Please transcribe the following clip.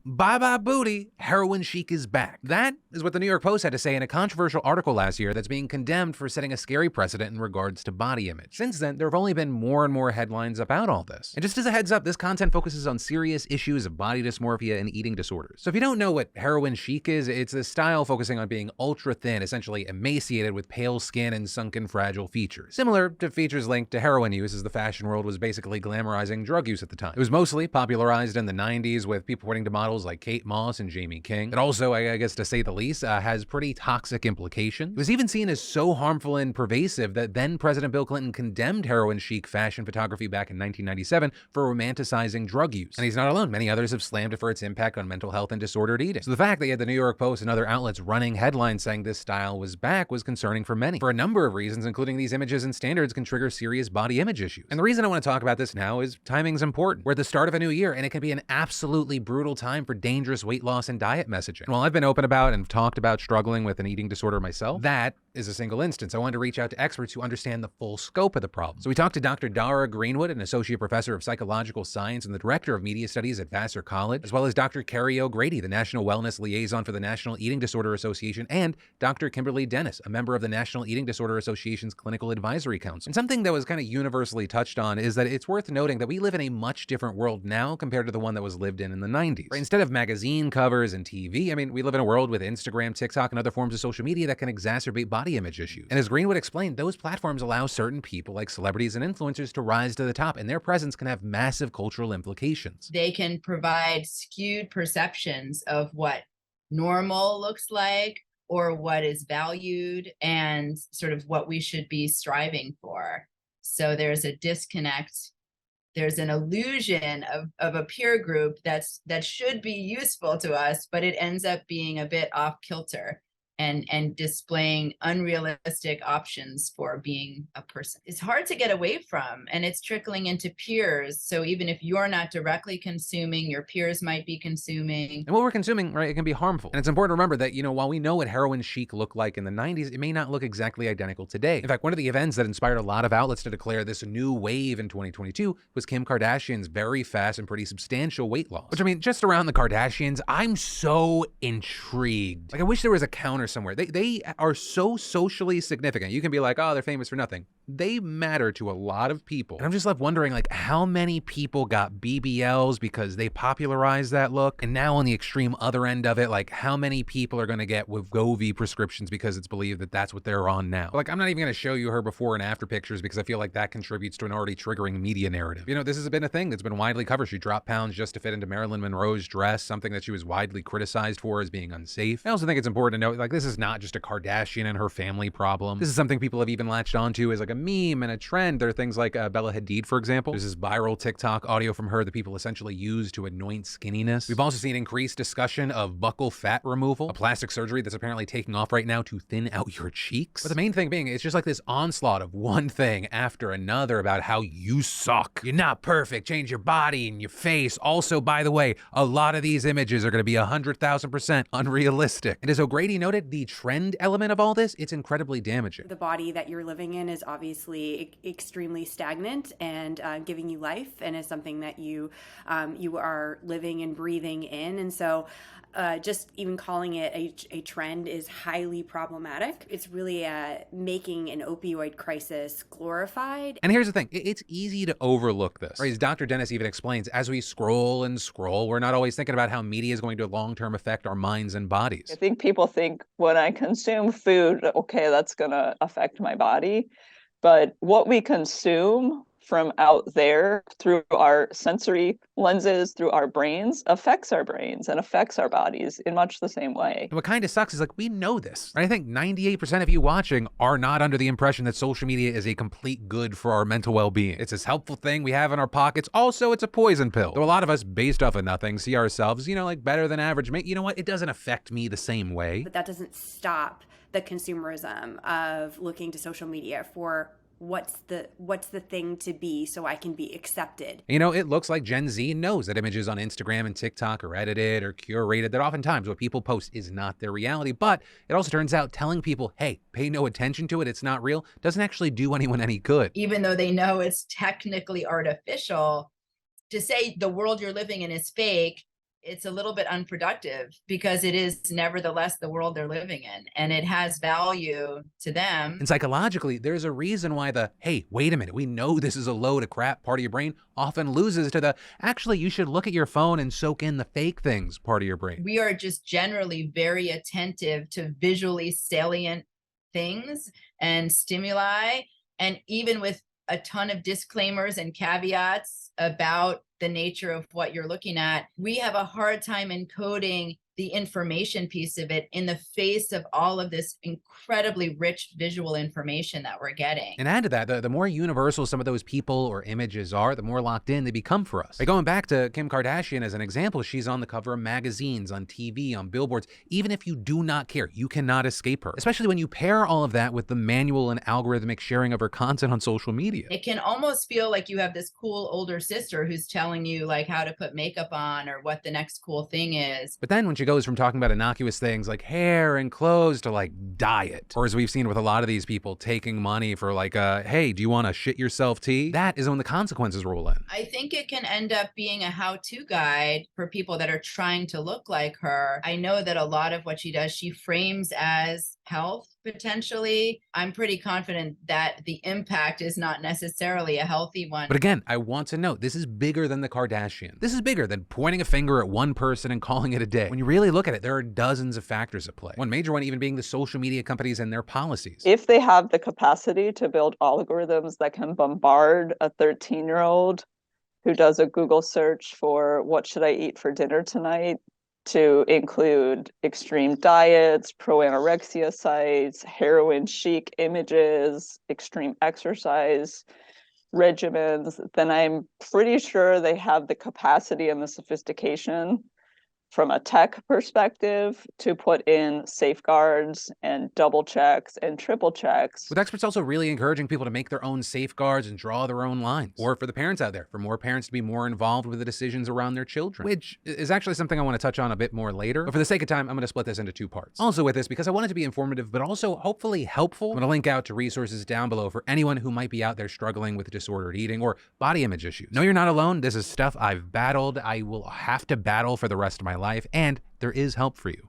Bye bye booty, heroin chic is back. That is what the New York Post had to say in a controversial article last year that's being condemned for setting a scary precedent in regards to body image. Since then, there have only been more and more headlines about all this. And just as a heads up, this content focuses on serious issues of body dysmorphia and eating disorders. So if you don't know what heroin chic is, it's a style focusing on being ultra thin, essentially emaciated with pale skin and sunken fragile features. Similar to features linked to heroin use, as the fashion world was basically glamorizing drug use at the time. It was mostly popularized in the 90s with people pointing to models like Kate Moss and Jamie King. It also, I guess to say the least, has pretty toxic implications. It was even seen as so harmful and pervasive that then President Bill Clinton condemned heroin chic fashion photography back in 1997 for romanticizing drug use. And he's not alone. Many others have slammed it for its impact on mental health and disordered eating. So the fact that you had the New York Post and other outlets running headlines saying this style was back was concerning for many, for a number of reasons, including these images and standards can trigger serious body image issues. And the reason I want to talk about this now is timing's important. We're at the start of a new year, and it can be an absolutely brutal time for dangerous weight loss and diet messaging. While I've been open about and talked about struggling with an eating disorder myself, that is a single instance. I wanted to reach out to experts who understand the full scope of the problem. So we talked to Dr. Dara Greenwood, an associate professor of psychological science and the director of media studies at Vassar College, as well as Dr. Carrie O'Grady, the national wellness liaison for the National Eating Disorder Association, and Dr. Kimberly Dennis, a member of the National Eating Disorder Association's Clinical Advisory Council. And something that was kind of universally touched on is that it's worth noting that we live in a much different world now compared to the one that was lived in the 90s. Instead of magazine covers and TV, we live in a world with Instagram, TikTok, and other forms of social media that can exacerbate body image issues. And as Greenwood explained, those platforms allow certain people like celebrities and influencers to rise to the top, and their presence can have massive cultural implications. They can provide skewed perceptions of what normal looks like or what is valued and sort of what we should be striving for. So there's a disconnect. There's an illusion of a peer group that should be useful to us, but it ends up being a bit off kilter and displaying unrealistic options for being a person. It's hard to get away from, and it's trickling into peers. So even if you're not directly consuming, your peers might be consuming. And what we're consuming, right, it can be harmful. And it's important to remember that, while we know what heroin chic looked like in the 90s, it may not look exactly identical today. In fact, one of the events that inspired a lot of outlets to declare this new wave in 2022 was Kim Kardashian's very fast and pretty substantial weight loss. Which, just around the Kardashians, I'm so intrigued. I wish there was a counter somewhere. They are so socially significant. You can be like, oh, they're famous for nothing. They matter to a lot of people. And I'm just left wondering, how many people got BBLs because they popularized that look? And now on the extreme other end of it, how many people are going to get Wegovy prescriptions because it's believed that that's what they're on now? I'm not even going to show you her before and after pictures because I feel like that contributes to an already triggering media narrative. This has been a thing that's been widely covered. She dropped pounds just to fit into Marilyn Monroe's dress, something that she was widely criticized for as being unsafe. I also think it's important to note, this is not just a Kardashian and her family problem. This is something people have even latched onto as a meme and a trend. There are things like Bella Hadid, for example. There's this viral TikTok audio from her that people essentially use to anoint skinniness. We've also seen increased discussion of buccal fat removal, a plastic surgery that's apparently taking off right now to thin out your cheeks. But the main thing being, it's just this onslaught of one thing after another about how you suck. You're not perfect. Change your body and your face. Also, by the way, a lot of these images are going to be 100,000% unrealistic. And as O'Grady noted, the trend element of all this, it's incredibly damaging. The body that you're living in is obviously extremely stagnant and giving you life, and is something that you are living and breathing in. And so just even calling it a trend is highly problematic. It's really making an opioid crisis glorified. And here's the thing, it's easy to overlook this. Right? As Dr. Dennis even explains, as we scroll and scroll, we're not always thinking about how media is going to long-term affect our minds and bodies. I think people think when I consume food, okay, that's going to affect my body. But what we consume from out there through our sensory lenses, through our brains, affects our brains and affects our bodies in much the same way. And what kind of sucks is we know this. Right? I think 98% of you watching are not under the impression that social media is a complete good for our mental well-being. It's this helpful thing we have in our pockets. Also, it's a poison pill. Though a lot of us, based off of nothing, see ourselves, better than average. You know what? It doesn't affect me the same way. But that doesn't stop the consumerism of looking to social media for what's the thing to be so I can be accepted. It looks like Gen Z knows that images on Instagram and TikTok are edited or curated, that oftentimes what people post is not their reality. But it also turns out telling people, hey, pay no attention to it, it's not real, doesn't actually do anyone any good. Even though they know it's technically artificial, to say the world you're living in is fake it's a little bit unproductive because it is nevertheless the world they're living in and it has value to them. And psychologically, there's a reason why the, hey, wait a minute, we know this is a load of crap part of your brain often loses to the, actually, you should look at your phone and soak in the fake things part of your brain. We are just generally very attentive to visually salient things and stimuli. And even with a ton of disclaimers and caveats about the nature of what you're looking at, we have a hard time encoding the information piece of it in the face of all of this incredibly rich visual information that we're getting. And add to that, the more universal some of those people or images are, the more locked in they become for us. Like going back to Kim Kardashian as an example, she's on the cover of magazines, on TV, on billboards. Even if you do not care, you cannot escape her. Especially when you pair all of that with the manual and algorithmic sharing of her content on social media. It can almost feel like you have this cool older sister who's telling you like how to put makeup on or what the next cool thing is. But then when she goes from talking about innocuous things like hair and clothes to like diet, or as we've seen with a lot of these people taking money for like hey, do you want to shit yourself tea? That is when the consequences roll in. I think it can end up being a how-to guide for people that are trying to look like her. I know that a lot of what she does, she frames as health potentially. I'm pretty confident that the impact is not necessarily a healthy one. But again, I want to note, this is bigger than the Kardashians. This is bigger than pointing a finger at one person and calling it a day. When you really look at it, there are dozens of factors at play. One major one even being the social media companies and their policies. If they have the capacity to build algorithms that can bombard a 13-year-old who does a Google search for what should I eat for dinner tonight, to include extreme diets, pro-anorexia sites, heroin chic images, extreme exercise regimens, then I'm pretty sure they have the capacity and the sophistication from a tech perspective to put in safeguards and double checks and triple checks. With experts also really encouraging people to make their own safeguards and draw their own lines. Or for the parents out there, for more parents to be more involved with the decisions around their children, which is actually something I want to touch on a bit more later. But for the sake of time, I'm going to split this into two parts. Also with this, because I want it to be informative, but also hopefully helpful, I'm going to link out to resources down below for anyone who might be out there struggling with disordered eating or body image issues. No, you're not alone. This is stuff I've battled. I will have to battle for the rest of my life, and there is help for you.